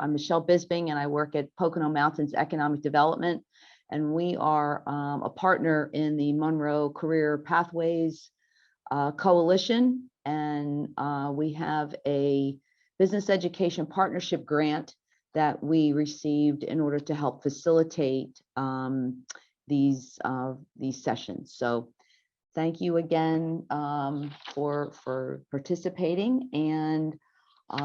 I'm Michelle Bisbing, and I work at Pocono Mountains Economic Development. And we are a partner in the Monroe Career Pathways Coalition. And we have a business education partnership grant that we received in order to help facilitate these sessions. So thank you again for participating, and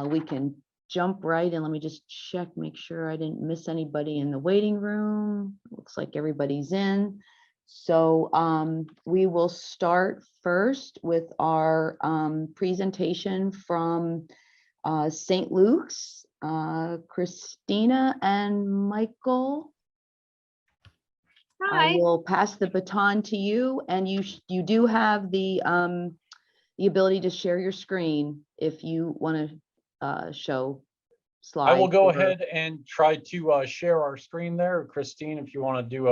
we can jump right in. Let me just check, make sure I didn't miss anybody in the waiting room. Looks like everybody's in. So we will start first with our presentation from St. Luke's. Christina and Michael. Hi. I will pass the baton to you, and you do have the ability to share your screen if you want to show slides. I will go ahead and try to share our screen there. Christine, if you want to do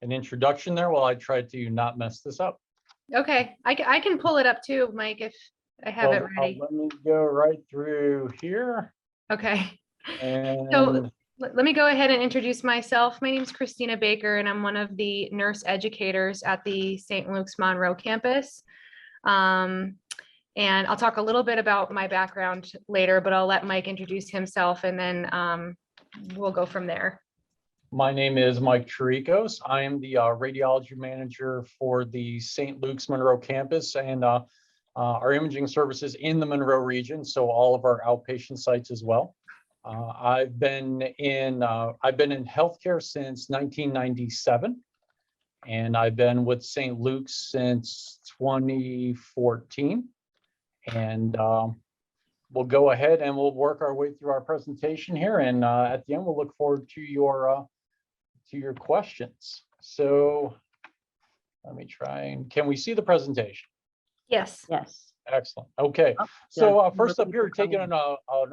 an introduction there while I try to not mess this up. Okay, I can pull it up too, Mike, if I have it ready. Let me go right through here. Okay. And So let me go ahead and introduce myself. My name is Christina Baker, and I'm one of the nurse educators at the St. Luke's Monroe campus. And I'll talk a little bit about my background later, but I'll let Mike introduce himself, and then we'll go from there. My name is Mike Chiricos. I am the radiology manager for the St. Luke's Monroe campus and our imaging services in the Monroe region, so all of our outpatient sites as well. I've been in healthcare since 1997, and I've been with St. Luke's since 2014. And we'll go ahead and we'll work our way through our presentation here, and at the end we'll look forward to your questions. So let me try and can we see the presentation? Yes. Yes. Excellent. Okay. Oh, So yeah. first up here, taking an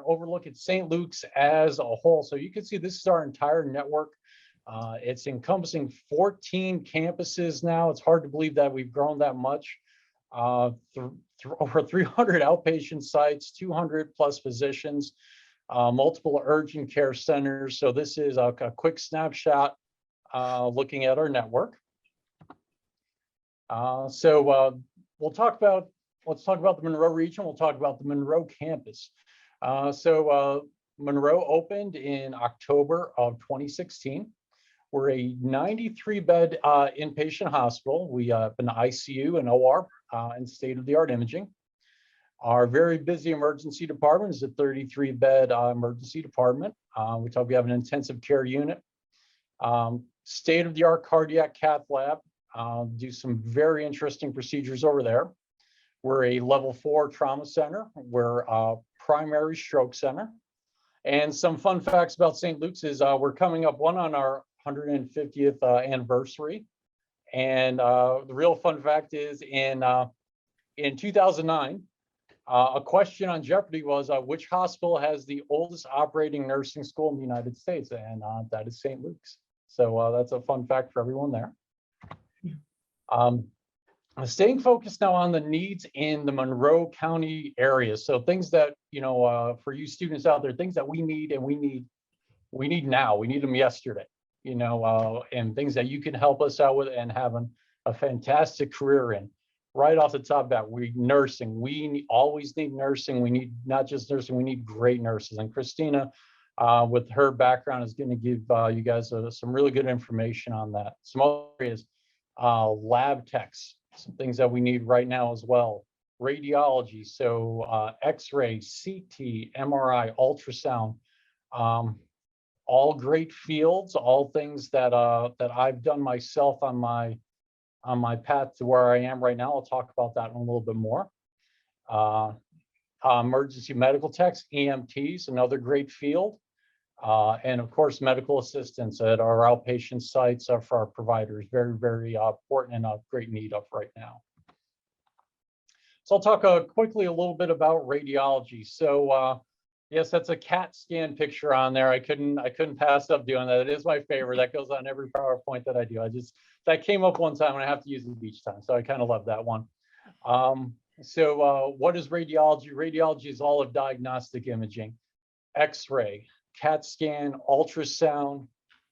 overlook at St. Luke's as a whole. So you can see this is our entire network. It's encompassing 14 campuses now. It's hard to believe that we've grown that much. Over 300 outpatient sites, 200 plus physicians, multiple urgent care centers. So this is a quick snapshot looking at our network. Let's talk about the Monroe region. We'll talk about the Monroe campus. Monroe opened in October of 2016. We're a 93-bed inpatient hospital. We have an ICU and OR and state-of-the-art imaging. Our very busy emergency department is a 33-bed emergency department. We have an intensive care unit, state-of-the-art cardiac cath lab, do some very interesting procedures over there. We're a level 4 trauma center. We're a primary stroke center. And some fun facts about St. Luke's is we're coming up on our 150th anniversary. And the real fun fact is in 2009, a question on Jeopardy was which hospital has the oldest operating nursing school in the United States? And that is St. Luke's. So that's a fun fact for everyone there. Staying focused now on the needs in the Monroe County area. So things that, for you students out there, things that we need and we need now, we need them yesterday, and things that you can help us out with and have a fantastic career in. Right off the top of that, nursing. We always need nursing. We need not just nursing, we need great nurses. And Christina, with her background, is going to give you guys some really good information on that. Some other areas, lab techs, some things that we need right now as well. Radiology, so X-ray, CT, MRI, ultrasound, all great fields, all things that I've done myself on my path to where I am right now. I'll talk about that in a little bit more. Emergency medical techs, EMTs, another great field. And of course, medical assistants at our outpatient sites for our providers, very, very important and a great need of right now. So I'll talk quickly a little bit about radiology. So yes, that's a CAT scan picture on there. I couldn't pass up doing that. It is my favorite. That goes on every PowerPoint that I do. That came up one time and I have to use it each time. So I kind of love that one. What is radiology? Radiology is all of diagnostic imaging, X-ray, CAT scan, ultrasound,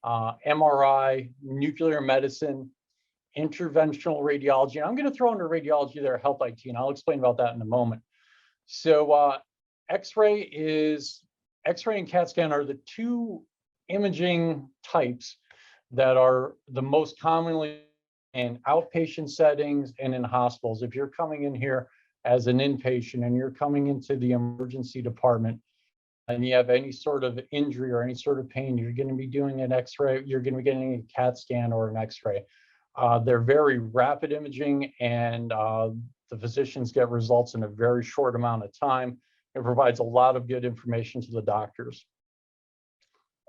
MRI, nuclear medicine, interventional radiology. And I'm going to throw under radiology there, health IT, and I'll explain about that in a moment. So X-ray and CAT scan are the two imaging types that are the most commonly in outpatient settings and in hospitals. If you're coming in here as an inpatient and you're coming into the emergency department and you have any sort of injury or any sort of pain, you're going to be doing an X-ray, you're going to be getting a CAT scan or an X-ray. They're very rapid imaging, and the physicians get results in a very short amount of time. It provides a lot of good information to the doctors.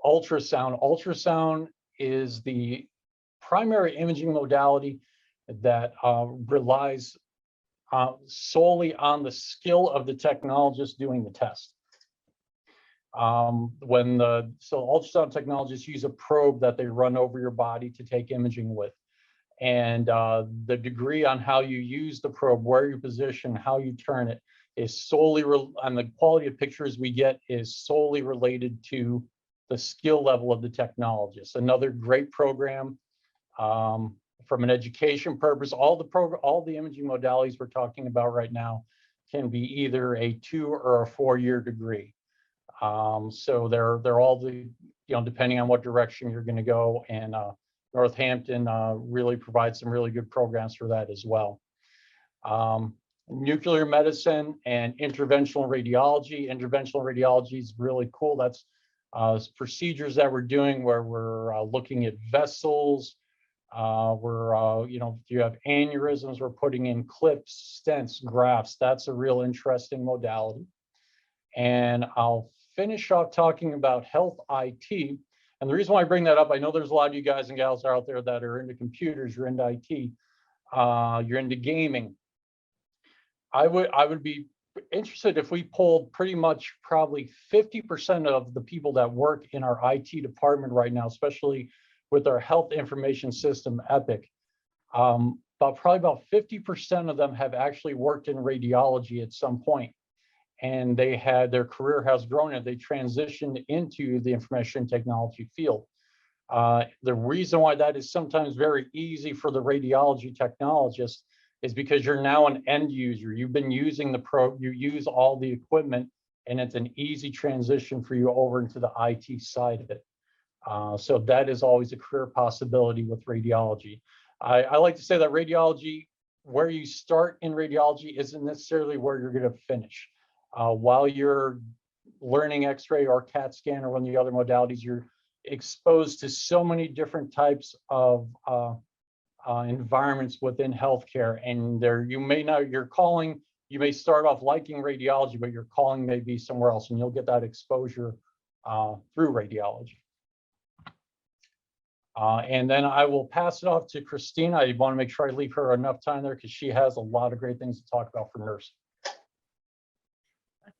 Ultrasound is the primary imaging modality that relies solely on the skill of the technologist doing the test. So ultrasound technologists use a probe that they run over your body to take imaging with. And the degree on how you use the probe, where you position, how you turn it, is solely on the quality of pictures we get is solely related to the skill level of the technologist. Another great program from an education purpose. All the imaging modalities we're talking about right now can be either a 2 or a 4-year degree. So they're all depending on what direction you're going to go, and Northampton really provides some really good programs for that as well. Nuclear medicine and interventional radiology. Interventional radiology is really cool. That's procedures that we're doing where we're looking at vessels. If you have aneurysms, we're putting in clips, stents, grafts. That's a real interesting modality. And I'll finish off talking about health IT. And the reason why I bring that up, I know there's a lot of you guys and gals out there that are into computers, you're into IT, you're into gaming. I would be interested if we pulled pretty much probably 50% of the people that work in our IT department right now, especially with our health information system, Epic. Probably about 50% of them have actually worked in radiology at some point. And their career has grown and they transitioned into the information technology field. The reason why that is sometimes very easy for the radiology technologist is because you're now an end user. You've been using the probe, you use all the equipment, and it's an easy transition for you over into the IT side of it. So that is always a career possibility with radiology. I like to say that radiology, where you start in radiology isn't necessarily where you're going to finish. While you're learning X-ray or CAT scan or one of the other modalities, you're exposed to so many different types of environments within healthcare, and you may start off liking radiology, but your calling may be somewhere else, and you'll get that exposure through radiology. And then I will pass it off to Christina. I want to make sure I leave her enough time there because she has a lot of great things to talk about for nursing.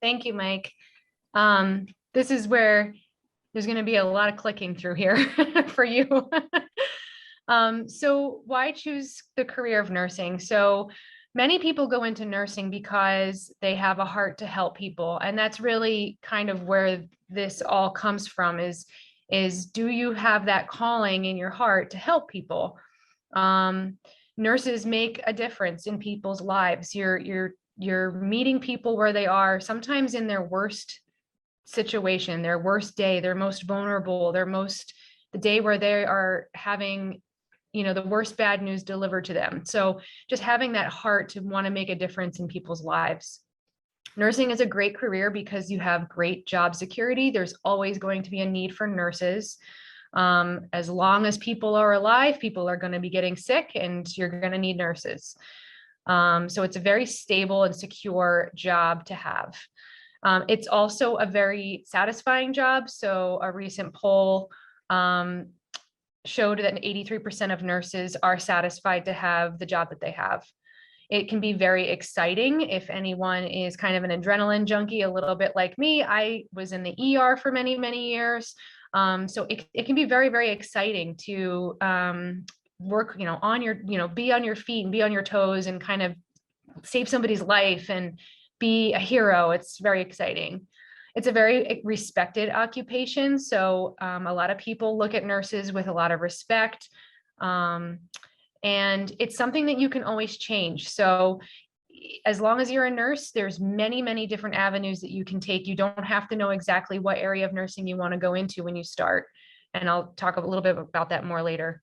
Thank you, Mike. This is where there's going to be a lot of clicking through here for you. So why choose the career of nursing? So many people go into nursing because they have a heart to help people. And that's really kind of where this all comes from is do you have that calling in your heart to help people? Nurses make a difference in people's lives. You're meeting people where they are, sometimes in their worst situation, their worst day, their most vulnerable, the day where they are having, the worst bad news delivered to them. So just having that heart to want to make a difference in people's lives. Nursing is a great career because you have great job security. There's always going to be a need for nurses. As long as people are alive, people are going to be getting sick, and you're going to need nurses. So it's a very stable and secure job to have. It's also a very satisfying job. So a recent poll showed that 83% of nurses are satisfied to have the job that they have. It can be very exciting if anyone is kind of an adrenaline junkie, a little bit like me. I was in the ER for many, many years. So it can be very, very exciting to work, be on your feet and be on your toes and kind of save somebody's life and be a hero. It's very exciting. It's a very respected occupation. So a lot of people look at nurses with a lot of respect. And it's something that you can always change. So as long as you're a nurse, there's many, many different avenues that you can take. You don't have to know exactly what area of nursing you want to go into when you start. And I'll talk a little bit about that more later.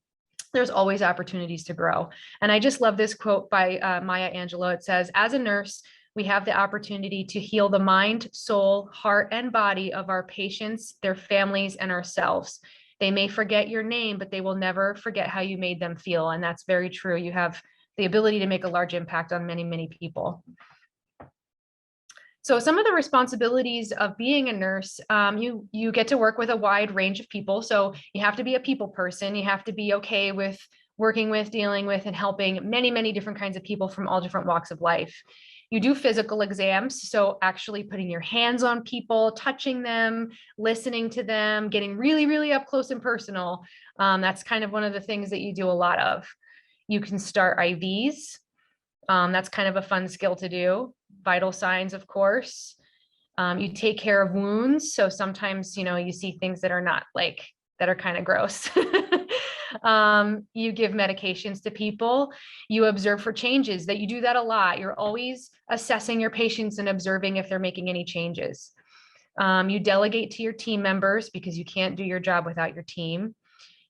There's always opportunities to grow. And I just love this quote by Maya Angelou. It says, as a nurse, we have the opportunity to heal the mind, soul, heart, and body of our patients, their families, and ourselves. They may forget your name, but they will never forget how you made them feel. And that's very true. You have the ability to make a large impact on many, many people. So some of the responsibilities of being a nurse, you get to work with a wide range of people. So you have to be a people person. You have to be okay with working with, dealing with, and helping many, many different kinds of people from all different walks of life. You do physical exams. So actually putting your hands on people, touching them, listening to them, getting really, really up close and personal. That's kind of one of the things that you do a lot of. You can start IVs. That's kind of a fun skill to do. Vital signs, of course. You take care of wounds. So sometimes, you see things that are not that are kind of gross. You give medications to people. You observe for changes. That you do that a lot. You're always assessing your patients and observing if they're making any changes. You delegate to your team members because you can't do your job without your team.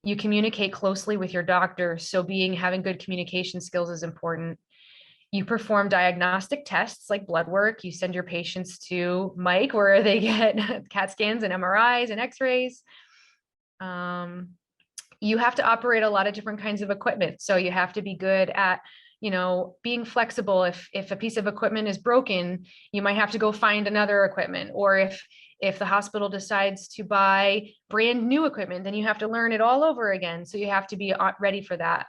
You communicate closely with your doctors. So having good communication skills is important. You perform diagnostic tests like blood work. You send your patients to Mike where they get CAT scans and MRIs and x-rays. You have to operate a lot of different kinds of equipment. So you have to be good at, being flexible. If a piece of equipment is broken, you might have to go find another equipment. Or if the hospital decides to buy brand new equipment, then you have to learn it all over again. So you have to be ready for that.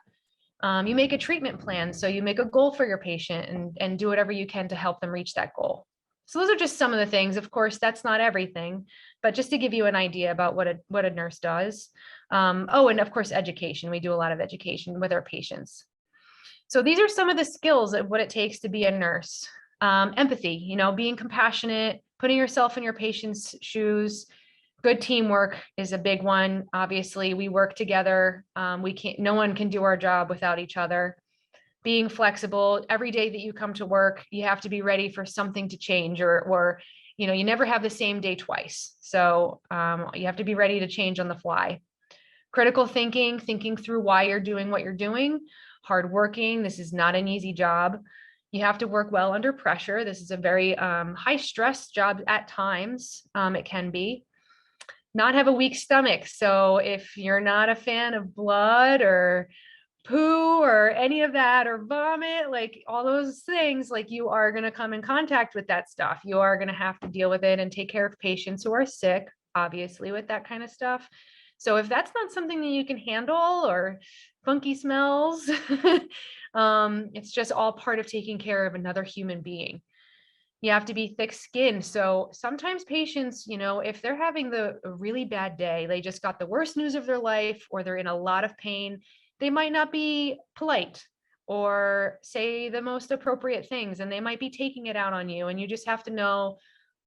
You make a treatment plan. So you make a goal for your patient and do whatever you can to help them reach that goal. So those are just some of the things. Of course, that's not everything, but just to give you an idea about what a nurse does. Oh, and of course, education. We do a lot of education with our patients. So these are some of the skills of what it takes to be a nurse. Empathy, being compassionate, putting yourself in your patient's shoes. Good teamwork is a big one. Obviously, we work together. No one can do our job without each other. Being flexible. Every day that you come to work, you have to be ready for something to change or you never have the same day twice. So you have to be ready to change on the fly. Critical thinking through why you're doing what you're doing. Hardworking. This is not an easy job. You have to work well under pressure. This is a very high stress job at times. It can be. Not have a weak stomach. So if you're not a fan of blood or poo or any of that or vomit, like all those things, like you are going to come in contact with that stuff. You are going to have to deal with it and take care of patients who are sick, obviously, with that kind of stuff. So if that's not something that you can handle or funky smells, it's just all part of taking care of another human being. You have to be thick-skinned. So sometimes patients, if they're having a really bad day, they just got the worst news of their life, or they're in a lot of pain, they might not be polite or say the most appropriate things, and they might be taking it out on you. And you just have to know,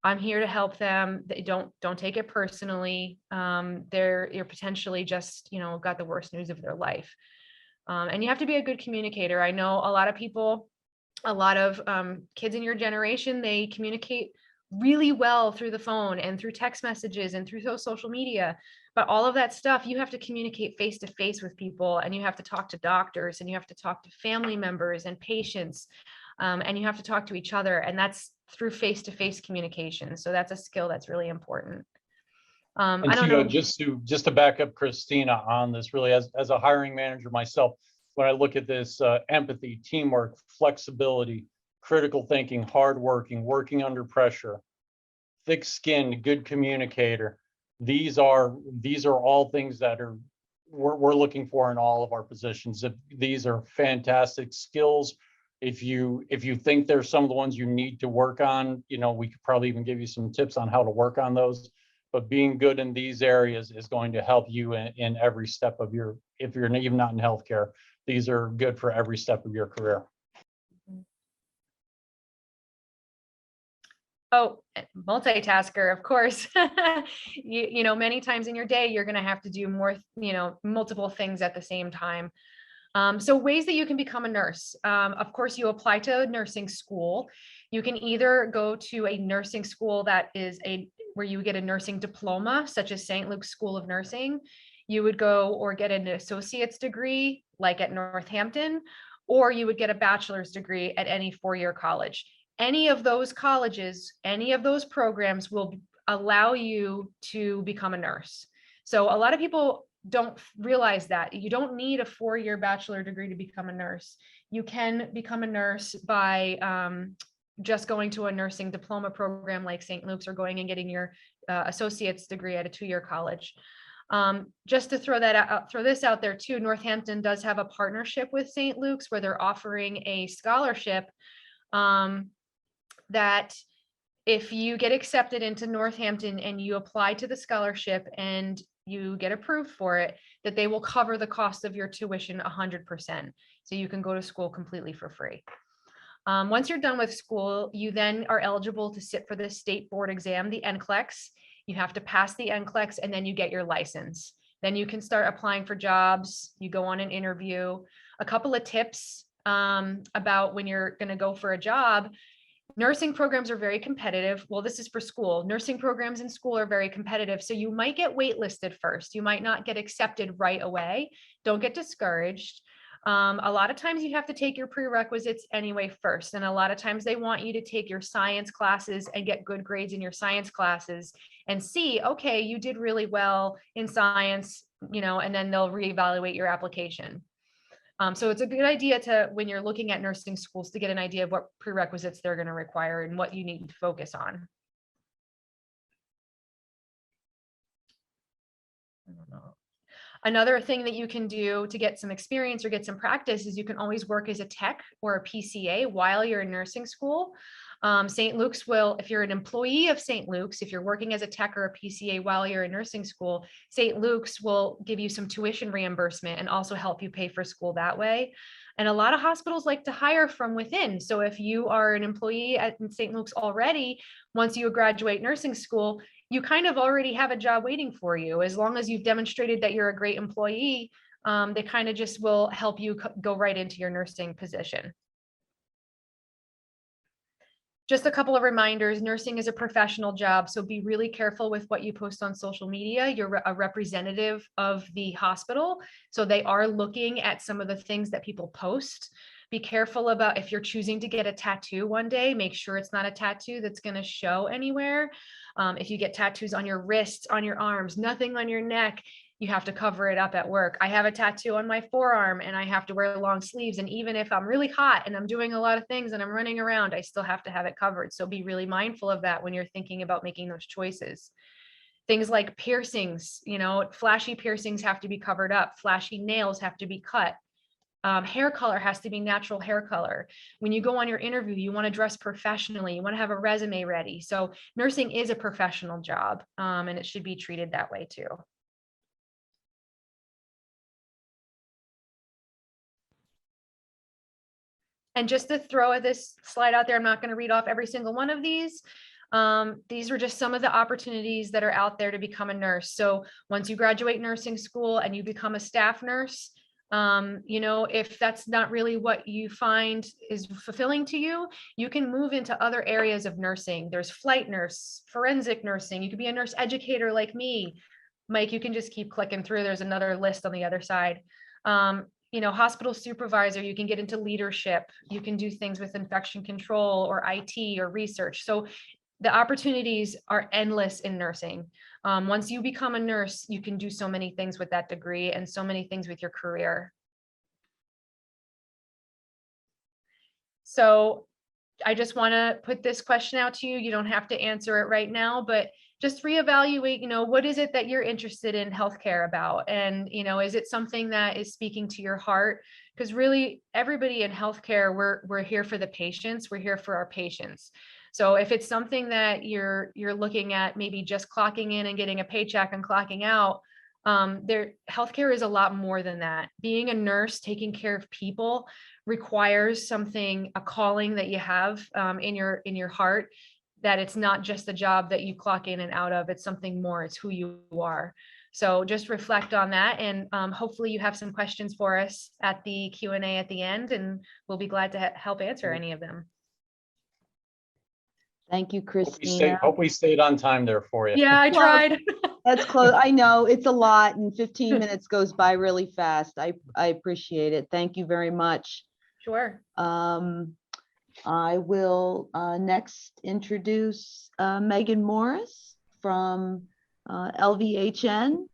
I'm here to help them. They don't take it personally. You're potentially just, got the worst news of their life. And you have to be a good communicator. I know a lot of people, a lot of kids in your generation, they communicate really well through the phone and through text messages and through social media. But all of that stuff, you have to communicate face to face with people, and you have to talk to doctors, and you have to talk to family members and patients, and you have to talk to each other. And that's through face to face communication. So that's a skill that's really important. And I don't know. just to back up Christina on this, really, as a hiring manager myself, when I look at this, empathy, teamwork, flexibility, critical thinking, hardworking, working under pressure, thick-skinned, good communicator. These are all things that we're looking for in all of our positions. These are fantastic skills. If you think there's some of the ones you need to work on, we could probably even give you some tips on how to work on those. But being good in these areas is going to help you in every step of if you're even not in healthcare, these are good for every step of your career. Oh, multitasker, of course. You know, many times in your day, you're going to have to do more, multiple things at the same time. So ways that you can become a nurse. Of course, you apply to nursing school. You can either go to a nursing school where you get a nursing diploma, such as St. Luke's School of Nursing. You would go or get an associate's degree, like at Northampton, or you would get a bachelor's degree at any four-year college. Any of those colleges, any of those programs will allow you to become a nurse. So a lot of people don't realize that you don't need a four-year bachelor degree to become a nurse. You can become a nurse by just going to a nursing diploma program like St. Luke's, or going and getting your associate's degree at a two-year college. Just to throw this out there too, Northampton does have a partnership with St. Luke's where they're offering a scholarship that if you get accepted into Northampton and you apply to the scholarship and you get approved for it, that they will cover the cost of your tuition 100%. So you can go to school completely for free. Once you're done with school, you then are eligible to sit for the state board exam, the NCLEX. You have to pass the NCLEX and then you get your license. Then you can start applying for jobs. You go on an interview. A couple of tips about when you're going to go for a job. Nursing programs are very competitive. Well, this is for school. Nursing programs in school are very competitive. So you might get waitlisted first. You might not get accepted right away. Don't get discouraged. A lot of times you have to take your prerequisites anyway first. And a lot of times they want you to take your science classes and get good grades in your science classes and see, okay, you did really well in science, and then they'll reevaluate your application. So it's a good idea when you're looking at nursing schools, to get an idea of what prerequisites they're going to require and what you need to focus on. I don't know. Another thing that you can do to get some experience or get some practice is you can always work as a tech or a PCA while you're in nursing school. St. Luke's will, if you're an employee of St. Luke's, if you're working as a tech or a PCA while you're in nursing school, St. Luke's will give you some tuition reimbursement and also help you pay for school that way. And a lot of hospitals like to hire from within. So if you are an employee at St. Luke's already, once you graduate nursing school, you kind of already have a job waiting for you. As long as you've demonstrated that you're a great employee, they kind of just will help you go right into your nursing position. Just a couple of reminders, nursing is a professional job, so be really careful with what you post on social media. You're a representative of the hospital, so they are looking at some of the things that people post. Be careful about if you're choosing to get a tattoo one day, make sure it's not a tattoo that's going to show anywhere. If you get tattoos on your wrists, on your arms, nothing on your neck, you have to cover it up at work. I have a tattoo on my forearm and I have to wear long sleeves. And even if I'm really hot and I'm doing a lot of things and I'm running around, I still have to have it covered. So be really mindful of that when you're thinking about making those choices. Things like piercings, flashy piercings have to be covered up. Flashy nails have to be cut. Hair color has to be natural hair color. When you go on your interview, you want to dress professionally. You want to have a resume ready. So nursing is a professional job, and it should be treated that way too. And just to throw this slide out there, I'm not going to read off every single one of these. These are just some of the opportunities that are out there to become a nurse. So once you graduate nursing school and you become a staff nurse, if that's not really what you find is fulfilling to you, you can move into other areas of nursing. There's flight nurse, forensic nursing. You could be a nurse educator like me. Mike, you can just keep clicking through. There's another list on the other side. Hospital supervisor, you can get into leadership. You can do things with infection control or IT or research. So the opportunities are endless in nursing. Once you become a nurse, you can do so many things with that degree and so many things with your career. So I just want to put this question out to you. You don't have to answer it right now, but just reevaluate, what is it that you're interested in healthcare about? And, is it something that is speaking to your heart? Because really everybody in healthcare, we're here for the patients. We're here for our patients. So if it's something that you're looking at, maybe just clocking in and getting a paycheck and clocking out, healthcare is a lot more than that. Being a nurse, taking care of people requires a calling that you have in your heart. that it's not just a job that you clock in and out of, it's something more, it's who you are. So just reflect on that, and hopefully you have some questions for us at the Q&A at the end, and we'll be glad to help answer any of them. Thank you, Hope Christina. we stayed on time there for you. Yeah, I Well, tried. That's close. I know it's a lot, and 15 minutes goes by really fast. I appreciate it. Thank you very much. Sure. I will next introduce Megan Morris from LVHN.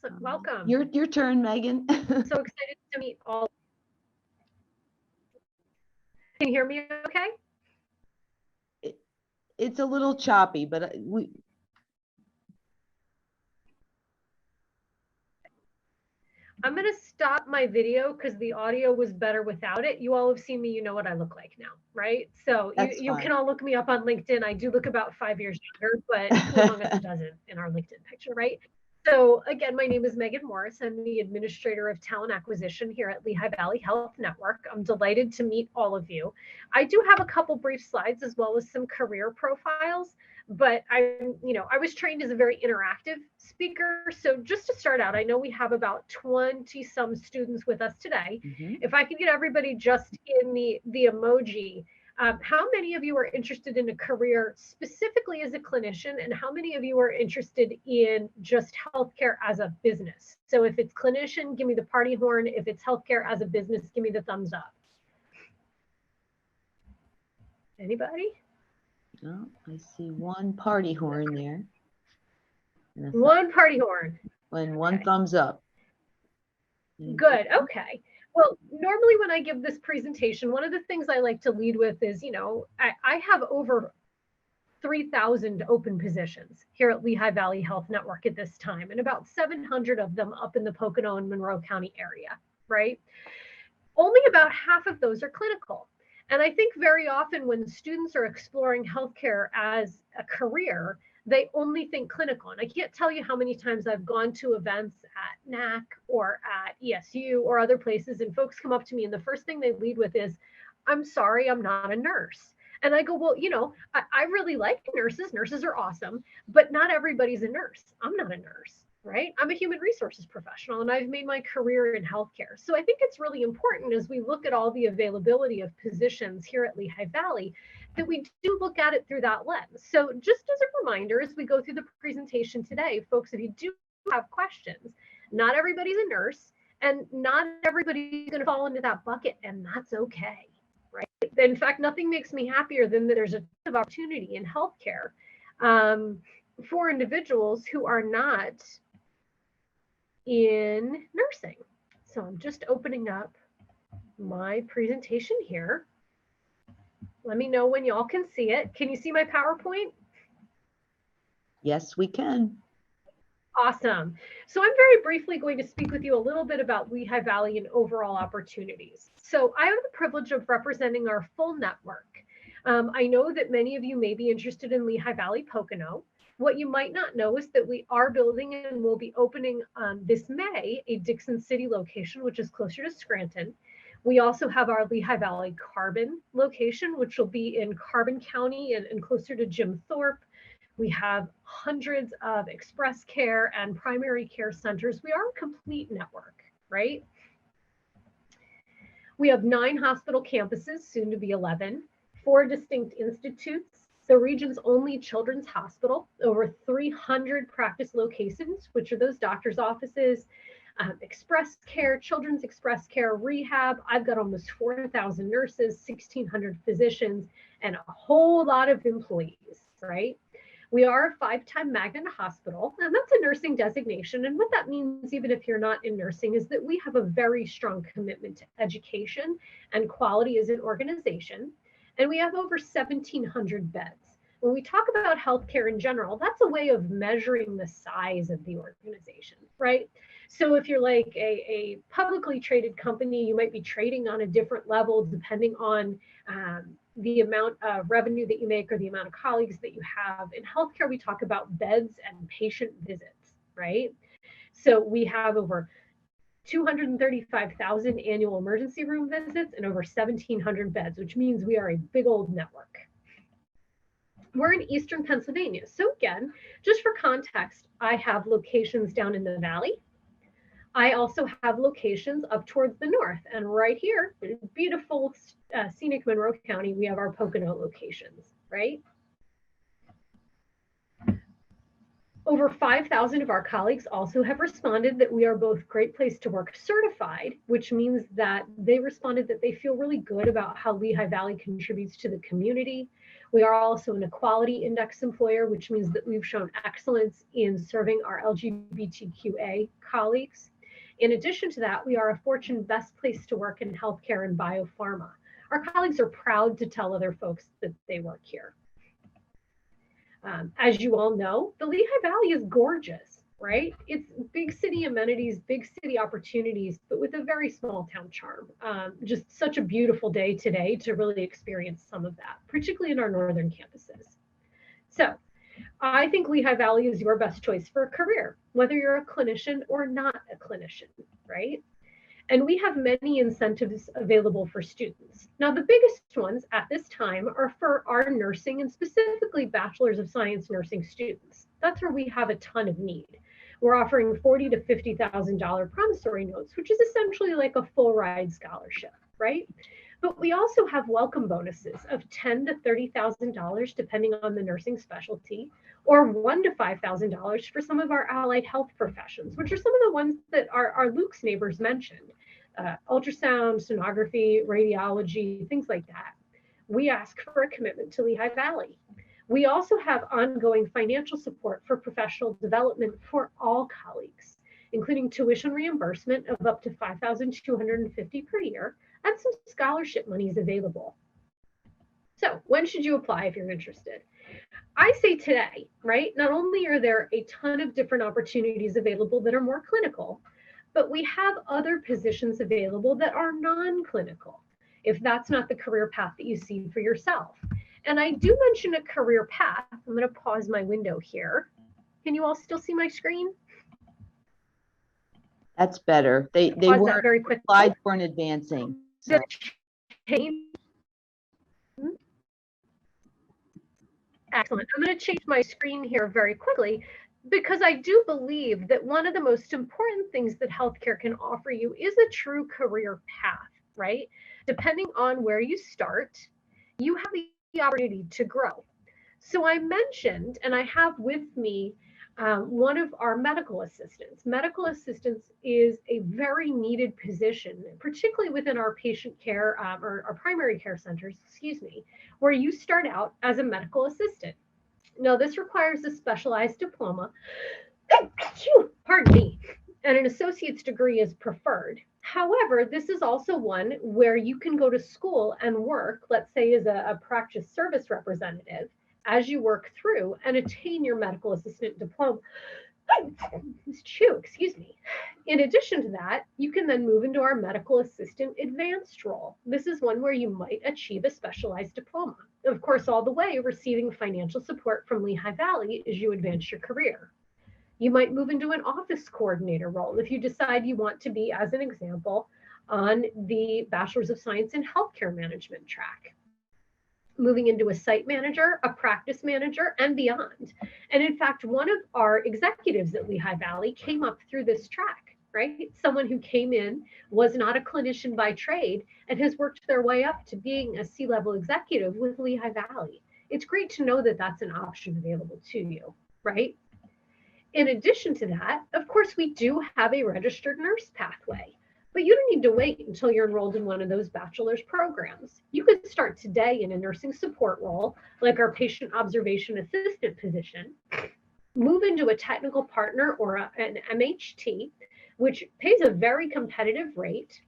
Excellent. Welcome. Your turn, Megan. So excited to meet all. Can you hear me okay? It's a little choppy, but I'm going to stop my video because the audio was better without it. You all have seen me. You know what I look like now, right? So you can all look me up on LinkedIn. I do look about 5 years younger, but who among us doesn't in our LinkedIn picture, right? So again, my name is Megan Morris. I'm the Administrator of Talent Acquisition here at Lehigh Valley Health Network. I'm delighted to meet all of you. I do have a couple brief slides as well as some career profiles, but I was trained as a very interactive speaker. So just to start out, I know we have about 20 some students with us today. If I could get everybody just in the emoji. How many of you are interested in a career specifically as a clinician, and how many of you are interested in just healthcare as a business? So if it's clinician, give me the party horn. If it's healthcare as a business, give me the thumbs up. Anybody? oh, I see one party horn there. One party horn. And one thumbs up. Good. Okay. Well, normally when I give this presentation, one of the things I like to lead with is, I have over 3,000 open positions here at Lehigh Valley Health Network at this time, and about 700 of them up in the Pocono and Monroe County area, right? Only about half of those are clinical. And I think very often when students are exploring healthcare as a career, they only think clinical. And I can't tell you how many times I've gone to events at NAC or at ESU or other places, and folks come up to me and the first thing they lead with is, I'm sorry, I'm not a nurse. And I go, well, I really like nurses. Nurses are awesome, but not everybody's a nurse. I'm not a nurse, right? I'm a human resources professional, and I've made my career in healthcare. So I think it's really important as we look at all the availability of positions here at Lehigh Valley that we do look at it through that lens. So just as a reminder, as we go through the presentation today, folks, if you do have questions, not everybody's a nurse, and not everybody's going to fall into that bucket, and that's okay, right? In fact, nothing makes me happier than that there's a ton of opportunity in healthcare for individuals who are not in nursing. So I'm just opening up my presentation here. Let me know when y'all can see it. Can you see my PowerPoint? Yes, we can. Awesome. So I'm very briefly going to speak with you a little bit about Lehigh Valley and overall opportunities. So I have the privilege of representing our full network. I know that many of you may be interested in Lehigh Valley Pocono. What you might not know is that we are building and will be opening this May a Dixon City location, which is closer to Scranton. We also have our Lehigh Valley Carbon location, which will be in Carbon County and closer to Jim Thorpe. We have hundreds of express care and primary care centers. We are a complete network, right? We have 9 hospital campuses, soon to be 11, 4 distinct institutes, the region's only children's hospital, over 300 practice locations, which are those doctors' offices, express care, children's express care, rehab. I've got almost 4,000 nurses, 1,600 physicians, and a whole lot of employees, right? We are a 5-time Magna hospital, and that's a nursing designation. And what that means, even if you're not in nursing, is that we have a very strong commitment to education and quality as an organization. And we have over 1,700 beds. When we talk about healthcare in general, that's a way of measuring the size of the organization, right? So if you're like a publicly traded company, you might be trading on a different level depending on the amount of revenue that you make or the amount of colleagues that you have. In healthcare, we talk about beds and patient visits, right? So we have over 235,000 annual emergency room visits and over 1,700 beds, which means we are a big old network. We're in Eastern Pennsylvania. So again, just for context, I have locations down in the Valley. I also have locations up towards the north, and right here, beautiful scenic Monroe County, we have our Pocono locations, right? Over 5,000 of our colleagues also have responded that we are both Great Place to Work certified, which means that they responded that they feel really good about how Lehigh Valley contributes to the community. We are also an equality index employer, which means that we've shown excellence in serving our LGBTQA colleagues. In addition to that, we are a Fortune Best Place to Work in Healthcare and Biopharma. Our colleagues are proud to tell other folks that they work here. As you all know, the Lehigh Valley is gorgeous, right? It's big city amenities, big city opportunities, but with a very small town charm. Just such a beautiful day today to really experience some of that, particularly in our northern campuses. So I think Lehigh Valley is your best choice for a career, whether you're a clinician or not a clinician, right? And we have many incentives available for students. Now, the biggest ones at this time are for our nursing and specifically Bachelor's of Science nursing students. That's where we have a ton of need. We're offering $40,000 to $50,000 promissory notes, which is essentially like a full ride scholarship, right? But we also have welcome bonuses of $10,000 to $30,000 depending on the nursing specialty, or $1,000 to $5,000 for some of our allied health professions, which are some of the ones that our Luke's neighbors mentioned. Ultrasound, sonography, radiology, things like that. We ask for a commitment to Lehigh Valley. We also have ongoing financial support for professional development for all colleagues, including tuition reimbursement of up to $5,250 per year and some scholarship monies available. So when should you apply if you're interested? I say today, right? Not only are there a ton of different opportunities available that are more clinical, but we have other positions available that are non-clinical, if that's not the career path that you see for yourself. And I do mention a career path. I'm going to pause my window here. Can you all still see my screen? That's better. They Pause that weren't, very quickly. slides weren't advancing. So. Excellent. I'm going to change my screen here very quickly because I do believe that one of the most important things that healthcare can offer you is a true career path, right? Depending on where you start, you have the opportunity to grow. So I mentioned, and I have with me one of our medical assistants. Medical assistants is a very needed position, particularly within our patient care or our primary care centers, excuse me, where you start out as a medical assistant. Now, this requires a specialized diploma, pardon me, and an associate's degree is preferred. However, this is also one where you can go to school and work, let's say as a practice service representative, as you work through and attain your medical assistant diploma. Excuse me. In addition to that, you can then move into our medical assistant advanced role. This is one where you might achieve a specialized diploma. Of course, all the way receiving financial support from Lehigh Valley as you advance your career. You might move into an office coordinator role if you decide you want to be, as an example, on the Bachelor's of Science in Healthcare Management track. Moving into a site manager, a practice manager, and beyond. And in fact, one of our executives at Lehigh Valley came up through this track, right? Someone who came in, was not a clinician by trade, and has worked their way up to being a C-level executive with Lehigh Valley. It's great to know that that's an option available to you, right? In addition to that, of course, we do have a registered nurse pathway. But you don't need to wait until you're enrolled in one of those bachelor's programs. You could start today in a nursing support role, like our patient observation assistant position, move into a technical partner or an MHT, which pays a very competitive rate.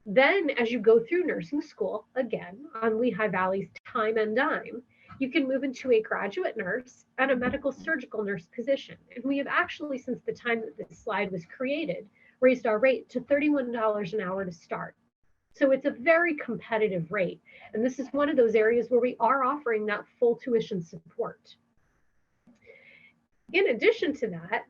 Then as you go through nursing school, again, on Lehigh Valley's time and dime, you can move into a graduate nurse and a medical surgical nurse position. And we have actually, since the time that this slide was created, raised our rate to $31 an hour to start. So it's a very competitive rate. And this is one of those areas where we are offering that full tuition support. In addition to that,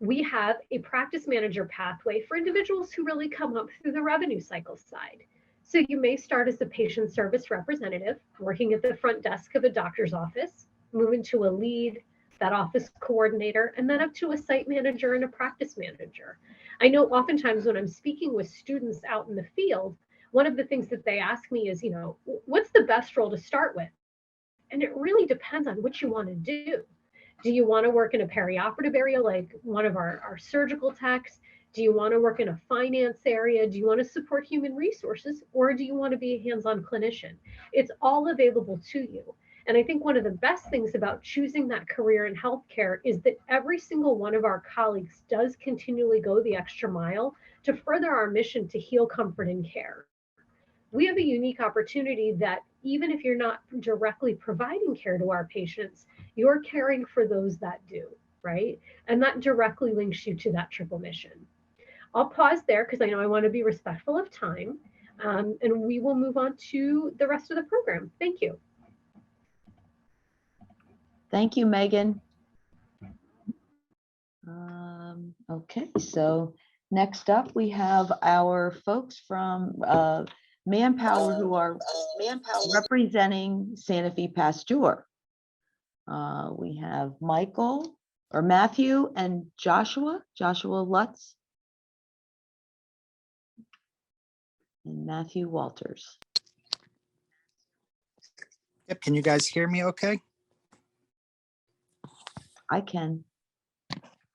we have a practice manager pathway for individuals who really come up through the revenue cycle side. So you may start as a patient service representative, working at the front desk of a doctor's office, moving to a lead, that office coordinator, and then up to a site manager and a practice manager. I know oftentimes when I'm speaking with students out in the field, one of the things that they ask me is, what's the best role to start with? And it really depends on what you want to do. Do you want to work in a perioperative area like one of our surgical techs? Do you want to work in a finance area? Do you want to support human resources? Or do you want to be a hands-on clinician? It's all available to you. And I think one of the best things about choosing that career in healthcare is that every single one of our colleagues does continually go the extra mile to further our mission to heal, comfort, and care. We have a unique opportunity that even if you're not directly providing care to our patients, you're caring for those that do, right? And that directly links you to that triple mission. I'll pause there because I know I want to be respectful of time, and we will move on to the rest of the program. Thank you. Thank you, Megan. Okay, so next up we have our folks from Manpower who are representing Sanofi Pasteur. We have Matthew and Joshua Lutz and Matthew Walters. Yep, can you guys hear me okay? I can.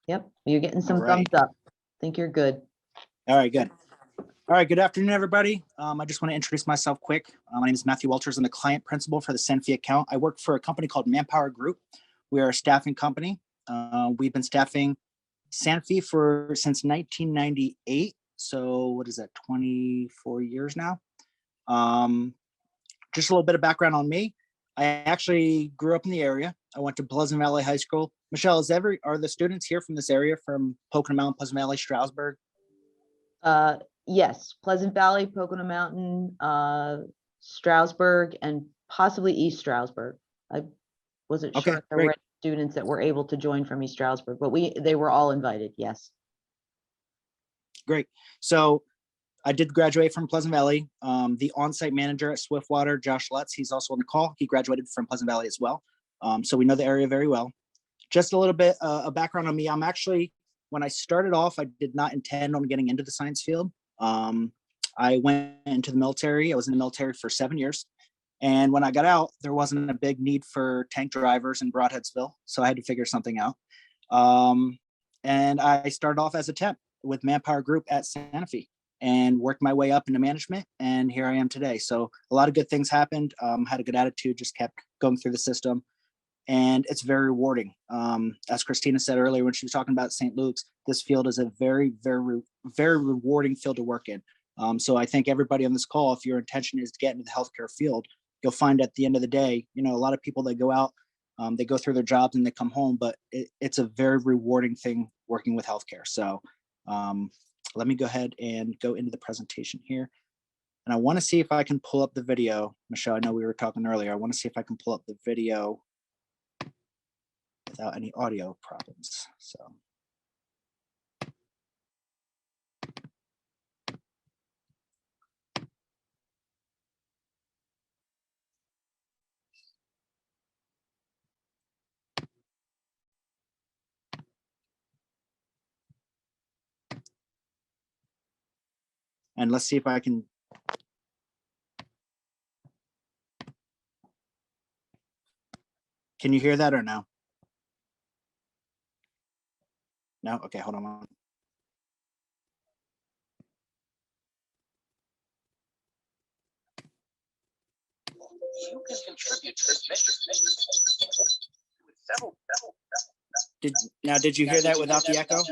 Yep, you're getting some All right. thumbs up. Think you're good. All right, good. All right, good afternoon, everybody. I just want to introduce myself quick. My name is Matthew Walters. I'm the client principal for the Sanofi account. I work for a company called Manpower Group. We are a staffing company. We've been staffing Sanofi since 1998. So what is that, 24 years now? Just a little bit of background on me. I actually grew up in the area. I went to Pleasant Valley High School. Michelle, are the students here from this area, from Pocono Mountain, Pleasant Valley, Stroudsburg? Yes, Pleasant Valley, Pocono Mountain, Stroudsburg, and possibly East Stroudsburg. I wasn't Okay, sure if there great. were any students that were able to join from East Stroudsburg, but they were all invited, yes. Great. So I did graduate from Pleasant Valley. The on-site manager at Swiftwater, Josh Lutz, he's also on the call. He graduated from Pleasant Valley as well. So we know the area very well. Just a little bit of background on me. I'm actually, when I started off, I did not intend on getting into the science field. I went into the military. I was in the military for 7 years. And when I got out, there wasn't a big need for tank drivers in Broadheadsville. So I had to figure something out. And I started off as a temp with Manpower Group at Sanofi and worked my way up into management. And here I am today. So a lot of good things happened. Had a good attitude, just kept going through the system. And it's very rewarding. As Christina said earlier, when she was talking about St. Luke's, this field is a very, very, very rewarding field to work in. So I think everybody on this call, if your intention is to get into the healthcare field, you'll find at the end of the day, a lot of people that go out, they go through their jobs and they come home, but it's a very rewarding thing working with healthcare. So let me go ahead and go into the presentation here. And I want to see if I can pull up the video. Michelle, I know we were talking earlier. I want to see if I can pull up the video without any audio problems. So. And let's see if I can. Can you hear that or no? No? Okay, hold on. You can contribute to this mission. Did you hear that without the echo?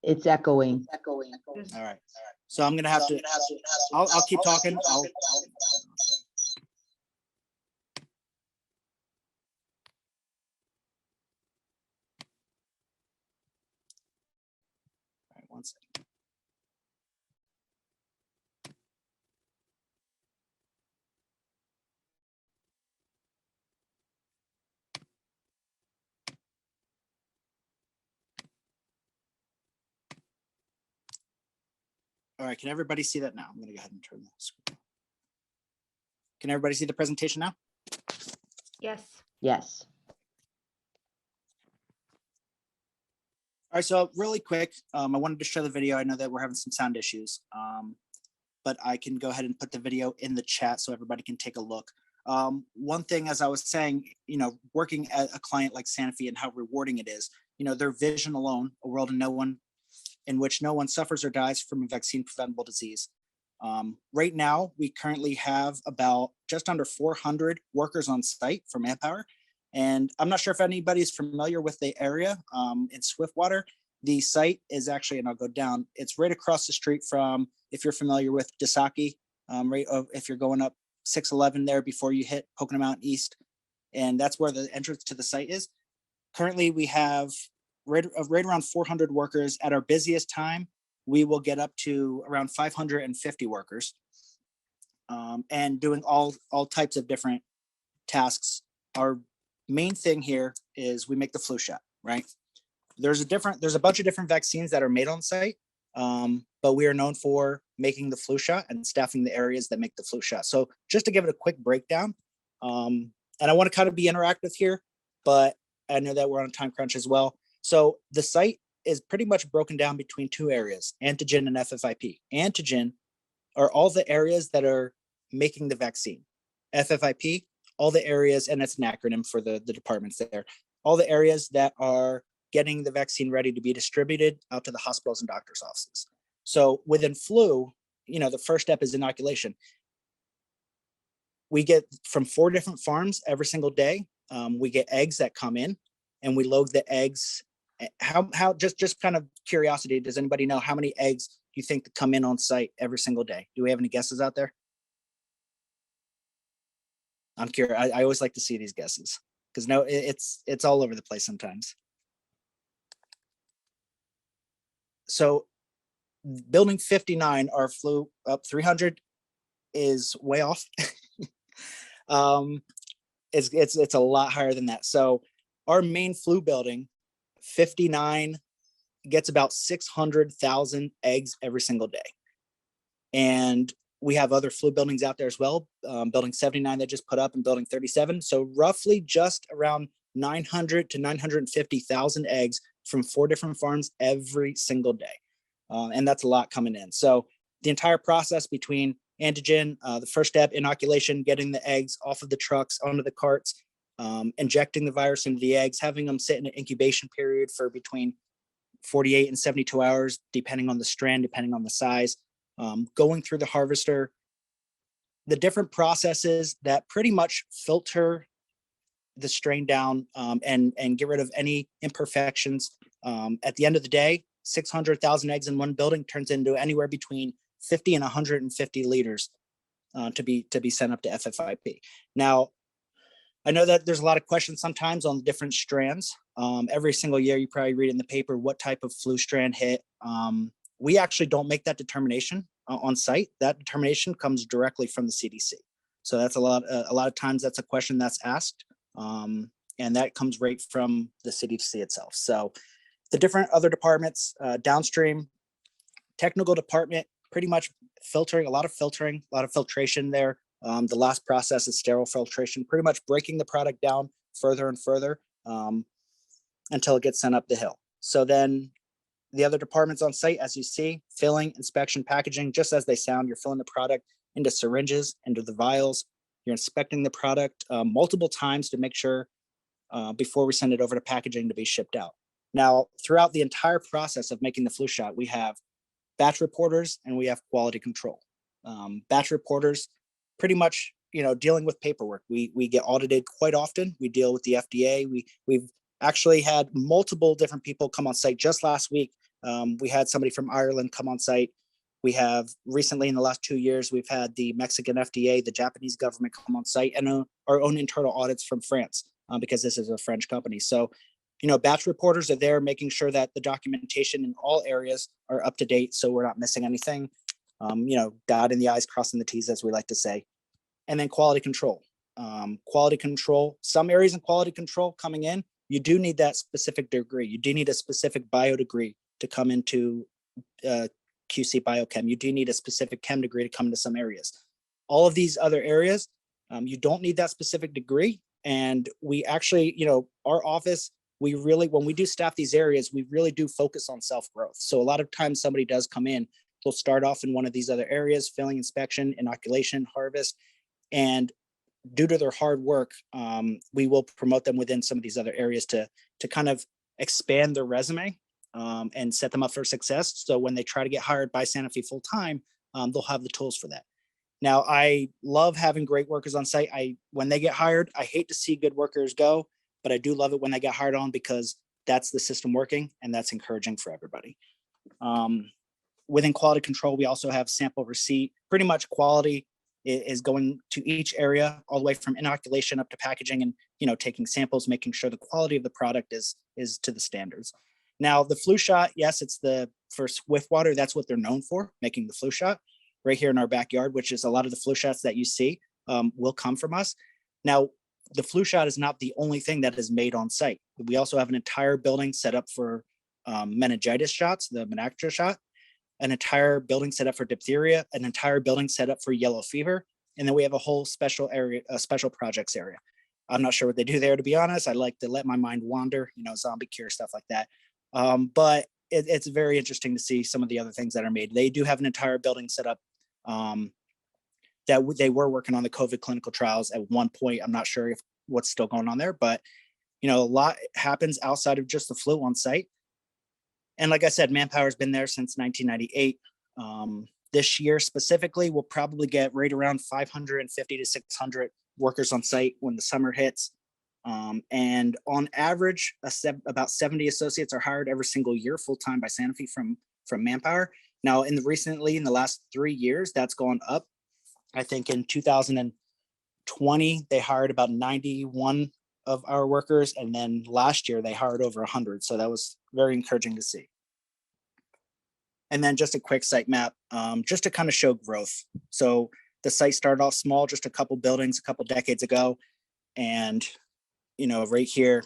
It's echoing. All right. So I'm gonna have to. I'll keep talking. All right, one second. All right, can everybody see that now? I'm gonna go ahead and turn the screen. Can everybody see the presentation now? Yes. Yes. All right, so really quick, I wanted to show the video. I know that we're having some sound issues, but I can go ahead and put the video in the chat so everybody can take a look. One thing, as I was saying, working at a client like Sanofi and how rewarding it is, their vision alone, a world in which no one suffers or dies from a vaccine preventable disease. Right now, we currently have about just under 400 workers on site for manpower. And I'm not sure if anybody's familiar with the area in Swiftwater. The site is actually, and I'll go down, it's right across the street from, if you're familiar with Dasaki, if you're going up 611 there before you hit Pocono Mountain East. And that's where the entrance to the site is. Currently, we have right around 400 workers. At our busiest time, we will get up to around 550 workers and doing all types of different tasks. Our main thing here is we make the flu shot, right? There's a bunch of different vaccines that are made on site, but we are known for making the flu shot and staffing the areas that make the flu shot. So just to give it a quick breakdown, and I want to kind of be interactive here, but I know that we're on a time crunch as well. So the site is pretty much broken down between two areas, antigen and FFIP. Antigen are all the areas that are making the vaccine. FFIP, all the areas, and it's an acronym for the departments there, all the areas that are getting the vaccine ready to be distributed out to the hospitals and doctors' offices. So within flu, the first step is inoculation. We get from 4 different farms every single day. We get eggs that come in, and we load the eggs. How just kind of curiosity, does anybody know how many eggs do you think that come in on site every single day? Do we have any guesses out there? I'm curious. I always like to see these guesses because it's all over the place sometimes. So building 59, our flu up 300 is way off. It's a lot higher than that. So our main flu building, 59, gets about 600,000 eggs every single day. And we have other flu buildings out there as well. Building 79 that just put up, and building 37. So roughly just around 900 to 950,000 eggs from 4 different farms every single day. And that's a lot coming in. So the entire process between antigen, the first step, inoculation, getting the eggs off of the trucks onto the carts, injecting the virus into the eggs, having them sit in an incubation period for between 48 and 72 hours, depending on the strand, depending on the size, going through the harvester, the different processes that pretty much filter the strain down and get rid of any imperfections. At the end of the day, 600,000 eggs in one building turns into anywhere between 50 and 150 liters to be sent up to FFIP. Now, I know that there's a lot of questions sometimes on the different strands. Every single year, you probably read in the paper what type of flu strand hit. We actually don't make that determination on site. That determination comes directly from the CDC. So that's a lot of times that's a question that's asked. And that comes right from the CDC itself. So the different other departments, downstream, technical department, pretty much filtering, a lot of filtration there. The last process is sterile filtration, pretty much breaking the product down further and further until it gets sent up the hill. So then the other departments on site, as you see, filling, inspection, packaging, just as they sound, you're filling the product into syringes, into the vials. You're inspecting the product multiple times to make sure before we send it over to packaging to be shipped out. Now, throughout the entire process of making the flu shot, we have batch reporters and we have quality control. Batch reporters, pretty much, dealing with paperwork. We get audited quite often. We deal with the FDA. We've actually had multiple different people come on site. Just last week, we had somebody from Ireland come on site. We have recently, in the last 2 years, we've had the Mexican FDA, the Japanese government come on site, and our own internal audits from France, because this is a French company. So, batch reporters are there making sure that the documentation in all areas are up to date, so we're not missing anything. Dotting the I's, crossing the T's, as we like to say. And then quality control. Some areas in quality control coming in, you do need that specific degree. You do need a specific bio degree to come into QC biochem. You do need a specific chem degree to come into some areas. All of these other areas, you don't need that specific degree, And we actually, our office, we really, when we do staff these areas, we really do focus on self-growth. So a lot of times somebody does come in, they'll start off in one of these other areas, filling, inspection, inoculation, harvest. And due to their hard work, we will promote them within some of these other areas to kind of expand their resume and set them up for success. So when they try to get hired by Santa Fe full time, they'll have the tools for that. Now, I love having great workers on site. When they get hired, I hate to see good workers go, but I do love it when they get hired on because that's the system working and that's encouraging for everybody. Within quality control, we also have sample receipt. Pretty much quality is going to each area all the way from inoculation up to packaging and, taking samples, making sure the quality of the product is to the standards. Now, the flu shot, yes, it's for Swiftwater. That's what they're known for, making the flu shot right here in our backyard, which is a lot of the flu shots that you see will come from us. Now, the flu shot is not the only thing that is made on site. We also have an entire building set up for meningitis shots, the Menactra shot, an entire building set up for diphtheria, an entire building set up for yellow fever. And then we have a whole special area, a special projects area. I'm not sure what they do there, to be honest. I like to let my mind wander, zombie cure, stuff like that. But it's very interesting to see some of the other things that are made. They do have an entire building set up that they were working on the COVID clinical trials at one point. I'm not sure what's still going on there, but a lot happens outside of just the flu on site. And like I said, manpower has been there since 1998. This year specifically, we'll probably get right around 550 to 600 workers on site when the summer hits. And on average, about 70 associates are hired every single year full-time by Santa Fe from manpower. Now, in the last 3 years, that's gone up. I think in 2020, they hired about 91 of our workers. And then last year they hired over 100. So that was very encouraging to see. And then just a quick site map, just to kind of show growth. So the site started off small, just a couple buildings a couple decades ago. And, right here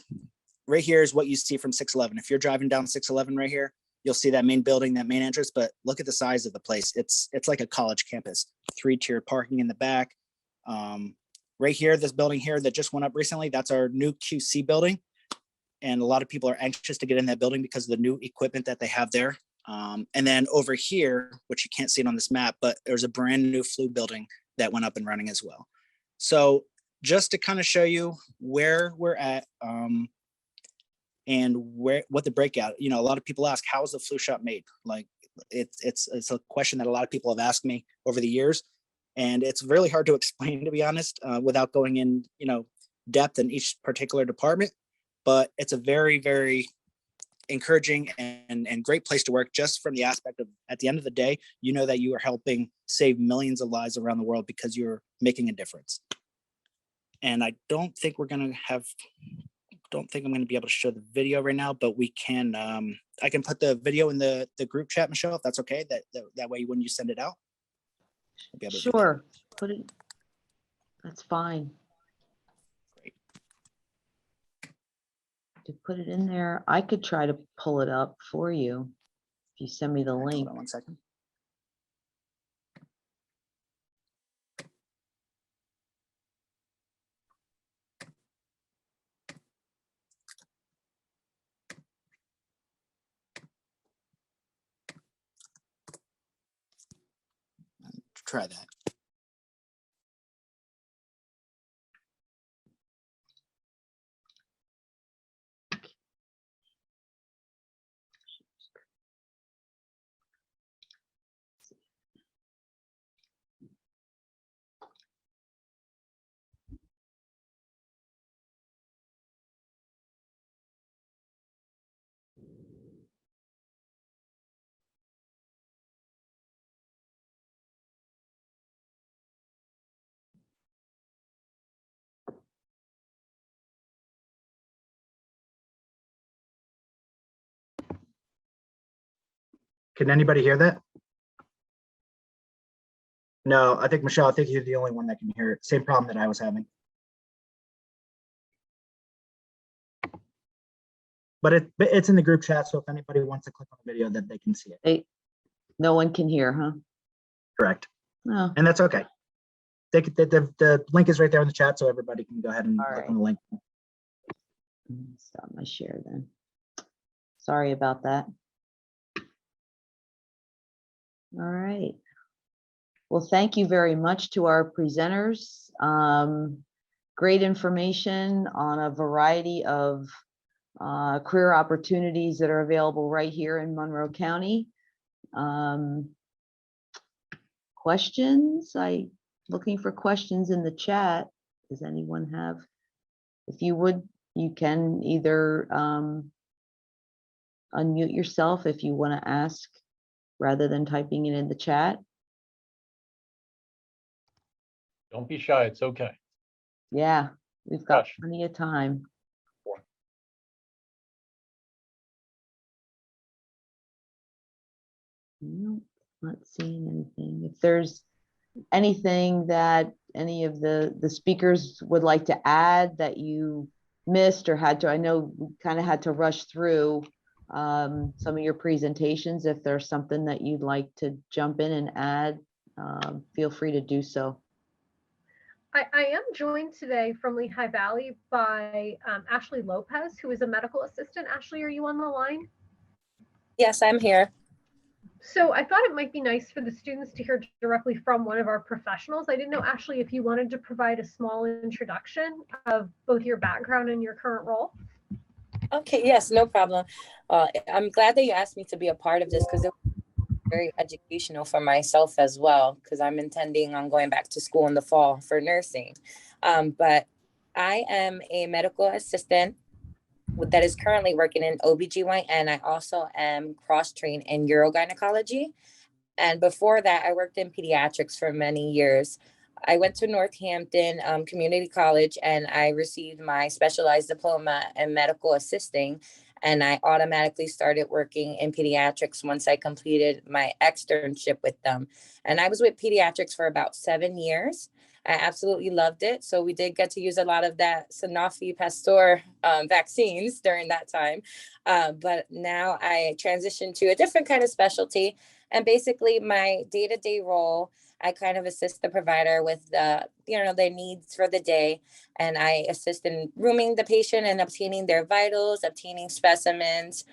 is what you see from 611. If you're driving down 611 right here, you'll see that main building, that main entrance, but look at the size of the place. It's like a college campus, 3-tiered parking in the back. Right here, this building here that just went up recently, that's our new QC building. And a lot of people are anxious to get in that building because of the new equipment that they have there. And then over here, which you can't see it on this map, but there's a brand new flu building that went up and running as well. So just to kind of show you where we're at and what the breakout, a lot of people ask, how is the flu shot made? Like it's a question that a lot of people have asked me over the years. And it's really hard to explain, to be honest, without going in, depth in each particular department. But it's a very, very encouraging and great place to work, just from the aspect of, at the end of the day, that you are helping save millions of lives around the world because you're making a difference. And I don't think I'm going to be able to show the video right now, but we can, I can put the video in the group chat, Michelle, if that's okay. That way, when you send it out. Sure, put it, that's fine. Great. To put it in there, I could try to pull it up for you if you send me the link. Hold on 1 second. Try that. Can anybody hear that? No, I think, Michelle, I think you're the only one that can hear it. Same problem that I was having. But it's in the group chat, so if anybody wants to click on the video, that they can see it. No one can hear, huh? Correct. No. And that's okay. the link is right there in the chat, so everybody can go ahead and All click right. on the link. Stop my share then. Sorry about that. All right. Well, thank you very much to our presenters. Great information on a variety of career opportunities that are available right here in Monroe County. Questions? Looking for questions in the chat. Does anyone have? If you would, you can either unmute yourself if you want to ask rather than typing it in the chat. Don't be shy. It's okay. Yeah, we've got Gosh. plenty of time. Nope, not seeing anything. If there's anything that any of the speakers would like to add that you missed or had to, I know we kind of had to rush through some of your presentations. If there's something that you'd like to jump in and add, feel free to do so. I am joined today from Lehigh Valley by Ashley Lopez, who is a medical assistant. Ashley, are you on the line? Yes, I'm here. So I thought it might be nice for the students to hear directly from one of our professionals. I didn't know, Ashley, if you wanted to provide a small introduction of both your background and your current role. Okay, yes, no problem. I'm glad that you asked me to be a part of this because it was very educational for myself as well, because I'm intending on going back to school in the fall for nursing. But I am a medical assistant that is currently working in OBGYN. I also am cross-trained in urogynecology. And before that, I worked in pediatrics for many years. I went to Northampton Community College and I received my specialized diploma in medical assisting. And I automatically started working in pediatrics once I completed my externship with them. And I was with pediatrics for about 7 years. I absolutely loved it. So we did get to use a lot of that Sanofi Pasteur vaccines during that time. But now I transitioned to a different kind of specialty. And basically my day-to-day role, I kind of assist the provider with their needs for the day. And I assist in rooming the patient and obtaining their vitals, obtaining specimens,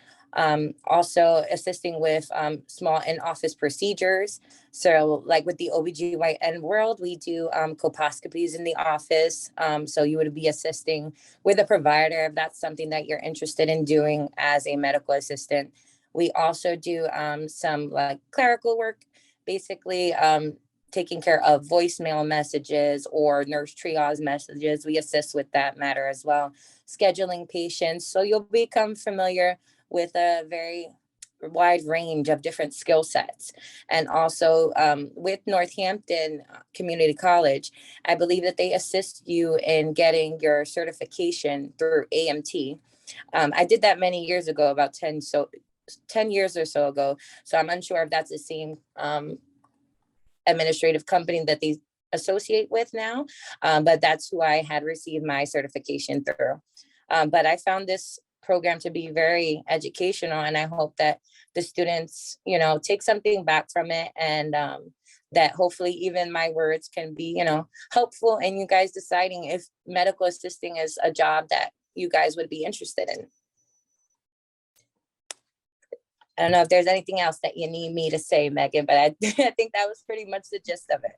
also assisting with small in-office procedures. So like with the OBGYN world, we do colposcopies in the office. So you would be assisting with a provider if that's something that you're interested in doing as a medical assistant. We also do some like clerical work, basically taking care of voicemail messages or nurse triage messages. We assist with that matter as well. Scheduling patients. So you'll become familiar with a very wide range of different skill sets. And also with Northampton Community College, I believe that they assist you in getting your certification through AMT. I did that many years ago, about 10 years or so ago. So I'm unsure if that's the same administrative company that they associate with now. But that's who I had received my certification through. But I found this program to be very educational, and I hope that the students, take something back from it, and that hopefully even my words can be, helpful in you guys deciding if medical assisting is a job that you guys would be interested in. I don't know if there's anything else that you need me to say, Megan, but I think that was pretty much the gist of it.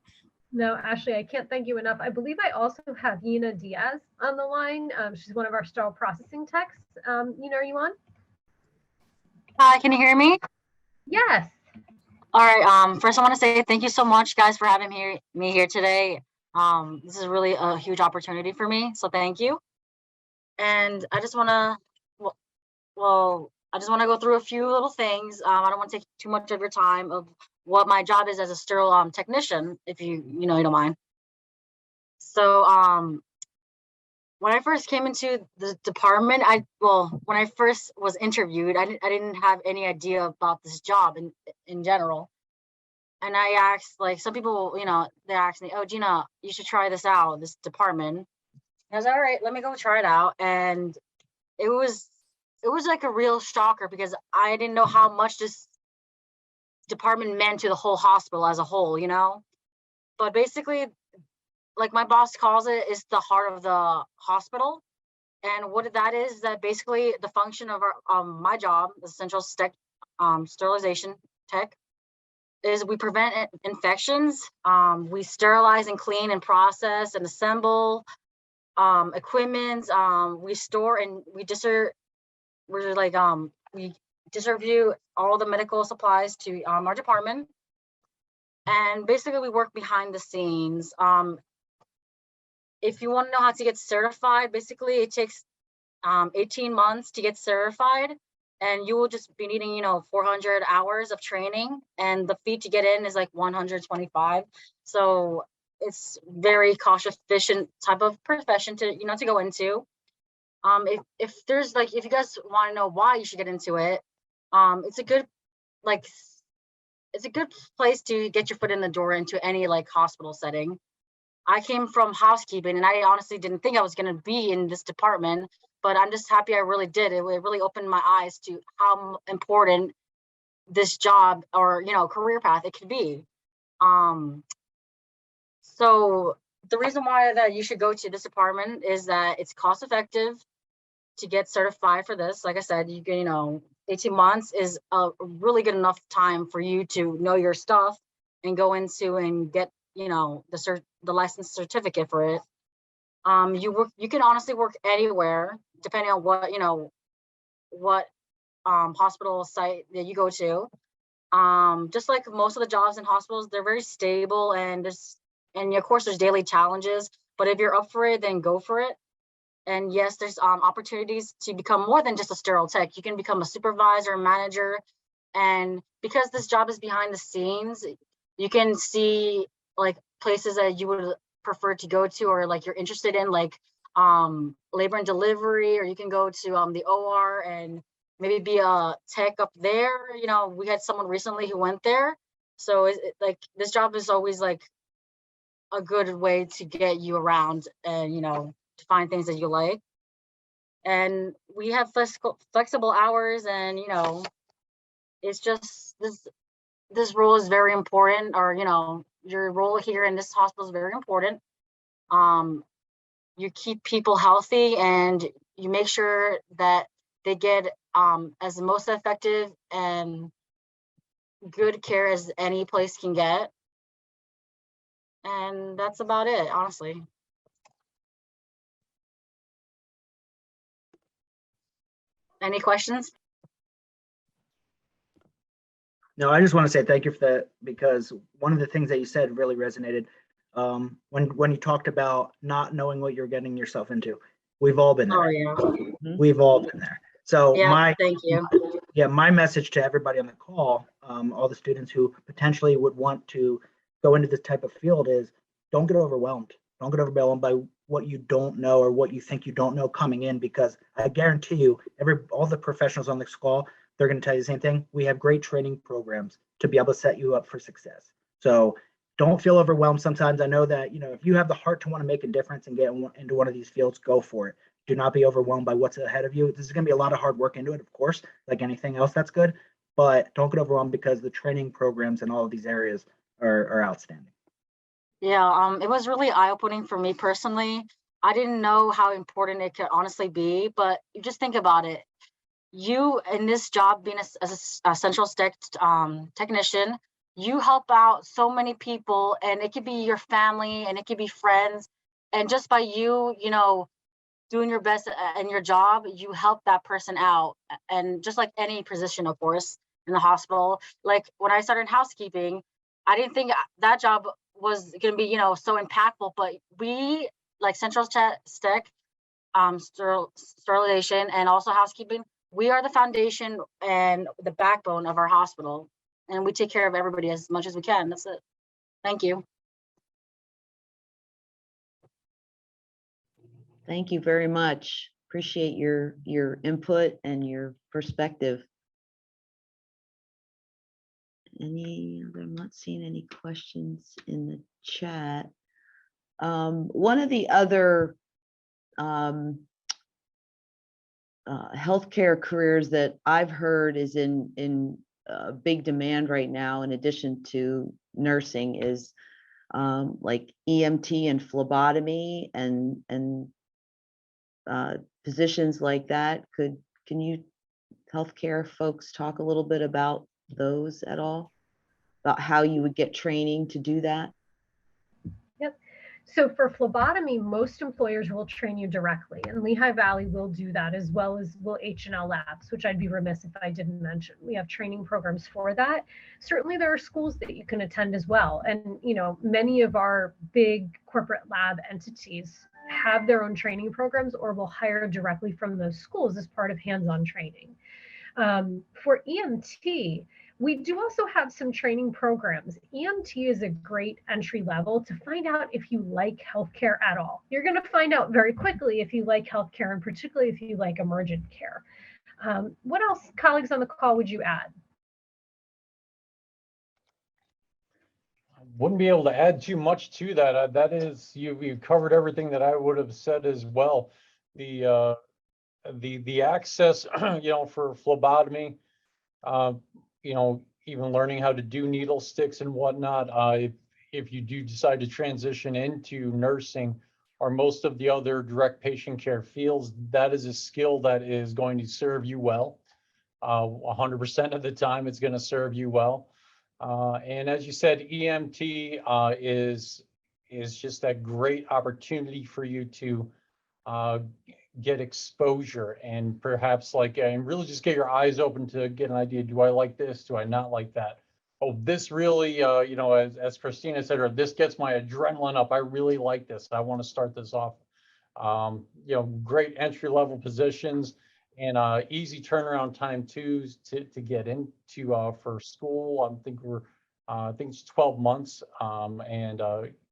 No, Ashley, I can't thank you enough. I believe I also have Yina Diaz on the line. She's one of our sterile processing techs. Yina, are you on? Hi, can you hear me? Yes. All right. First, I want to say thank you so much, guys, for having me here today. This is really a huge opportunity for me, so thank you. And I just want to, I just want to go through a few little things. I don't want to take too much of your time of what my job is as a sterile technician, if you don't mind. So when I first came into the department, when I first was interviewed, I didn't have any idea about this job in general. And I asked, like, some people, they asked me, "Oh, Gina, you should try this out, this department." And I was, all right, let me go try it out. And it was like a real shocker because I didn't know how much this department meant to the whole hospital as a whole, But basically, like my boss calls it, is the heart of the hospital. And what that is that basically the function of our my job, the central sterilization tech, is we prevent infections. We sterilize and clean and process and assemble equipment. We store and we distribute all the medical supplies to our department. And basically we work behind the scenes. If you want to know how to get certified, basically it takes 18 months to get certified, and you will just be needing, 400 hours of training, and the fee to get in is like 125. So it's very cost efficient type of profession to, to go into. If there's like, if you guys want to know why you should get into it, it's a good, it's a good place to get your foot in the door into any like hospital setting. I came from housekeeping, and I honestly didn't think I was going to be in this department, but I'm just happy I really did. It really opened my eyes to how important this job or, career path it could be. So the reason why that you should go to this department is that it's cost effective to get certified for this. Like I said, you can, 18 months is a really good enough time for you to know your stuff and go into and get, the license certificate for it. You can honestly work anywhere depending on what hospital site that you go to. Just like most of the jobs in hospitals, they're very stable, and of course there's daily challenges, but if you're up for it, then go for it. And yes, there's opportunities to become more than just a sterile tech. You can become a supervisor, manager, and because this job is behind the scenes, you can see like places that you would prefer to go to, or like you're interested in, like labor and delivery, or you can go to the OR and maybe be a tech up there. We had someone recently who went there. So like this job is always like a good way to get you around and, to find things that you like. And we have flexible hours, and, it's just this role is very important, or, your role here in this hospital is very important. You keep people healthy, and you make sure that they get as most effective and good care as any place can get. And that's about it, honestly. Any questions? No, I just want to say thank you for that, because one of the things that you said really resonated. When you talked about not knowing what you're getting yourself into, we've all been there. Oh yeah. We've all been there. So Yeah, thank you. my message to everybody on the call, all the students who potentially would want to go into this type of field, is don't get overwhelmed. Don't get overwhelmed by what you don't know or what you think you don't know coming in, because I guarantee you, all the professionals on this call, they're going to tell you the same thing. We have great training programs to be able to set you up for success. So don't feel overwhelmed sometimes. I know that, if you have the heart to want to make a difference and get into one of these fields, go for it. Do not be overwhelmed by what's ahead of you. This is going to be a lot of hard work into it, of course, like anything else that's good, but don't get overwhelmed, because the training programs in all of these areas are outstanding. Yeah, it was really eye-opening for me personally. I didn't know how important it could honestly be, but you just think about it. You in this job, being a central technician, you help out so many people, and it could be your family, and it could be friends, and just by you, doing your best in your job, you help that person out. And just like any position, of course, in the hospital, like when I started housekeeping, I didn't think that job was going to be, so impactful, but we, like central tech, sterilization, and also housekeeping, we are the foundation and the backbone of our hospital, and we take care of everybody as much as we can. That's it. Thank you. Thank you very much. Appreciate your input and your perspective. I'm not seeing any questions in the chat. One of the other healthcare careers that I've heard is in big demand right now, in addition to nursing, is like EMT and phlebotomy and positions like that. Can you healthcare folks talk a little bit about those at all? About how you would get training to do that? Yep. So for phlebotomy, most employers will train you directly, and Lehigh Valley will do that, as well as will H&L Labs, which I'd be remiss if I didn't mention. We have training programs for that. Certainly there are schools that you can attend as well. And, you know, many of our big corporate lab entities have their own training programs or will hire directly from those schools as part of hands-on training. For EMT, we do also have some training programs. EMT is a great entry level to find out if you like healthcare at all. You're going to find out very quickly if you like healthcare, and particularly if you like emergent care. What else, colleagues on the call, would you add? Wouldn't be able to add too much to that. That is, you covered everything that I would have said as well. The access, you know, for phlebotomy, you know, even learning how to do needle sticks and whatnot. If you do decide to transition into nursing or most of the other direct patient care fields, that is a skill that is going to serve you well. 100% of the time, it's going to serve you well. And as you said, EMT is just that great opportunity for you to get exposure and perhaps and really just get your eyes open to get an idea. Do I like this? Do I not like that? Oh, this really, you know, as Christina said, or this gets my adrenaline up. I really like this. I want to start this off. You know, great entry level positions and easy turnaround time too to get into for school. I think it's 12 months, and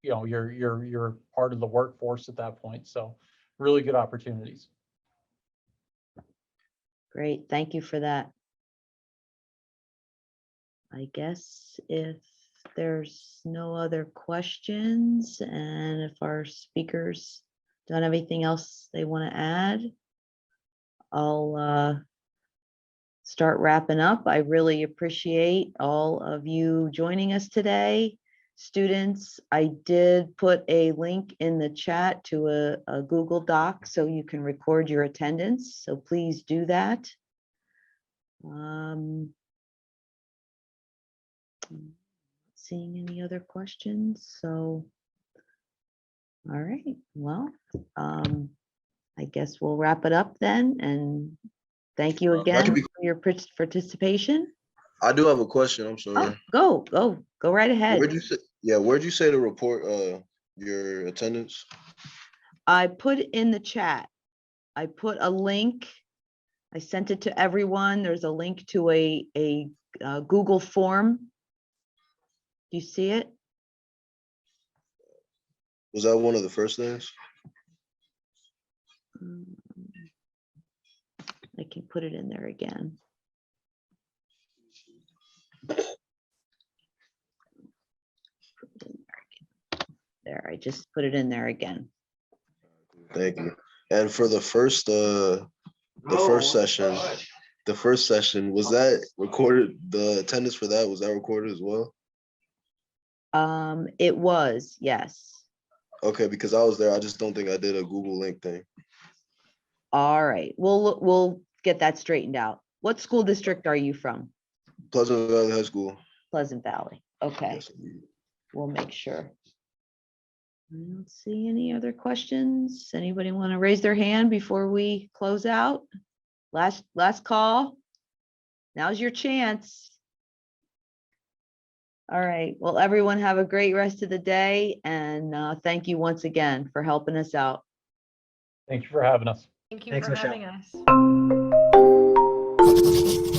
you know, you're part of the workforce at that point. So really good opportunities. Great, thank you for that. I guess if there's no other questions and if our speakers don't have anything else they want to add, I'll start wrapping up. I really appreciate all of you joining us today. Students, I did put a link in the chat to a Google Doc so you can record your attendance. So please do that. Seeing any other questions? So, all right, well, I guess we'll wrap it up then. And thank you again for your participation. I do have a question. I'm sorry. Oh, go right ahead. Where'd you say? Yeah, where'd you say to report your attendance? I put it in the chat. I put a link. I sent it to everyone. There's a link to a Google form. Do you see it? Was that one of the first things? I can put it in there again. There, I just put it in there again. Thank you. And for the first session, was that recorded? The attendance for that, was that recorded as well? It was, yes. Okay, because I was there. I just don't think I did a Google link thing. All right, we'll get that straightened out. What school district are you from? Pleasant Valley High School. Pleasant Valley. Okay, Yes, we'll make sure. I don't see any other questions. Anybody want to raise their hand before we close out? Last call. Now's your chance. All right. Well, everyone have a great rest of the day. And thank you once again for helping us out. Thank you for having us. Thank you Thanks, for Michelle. having us.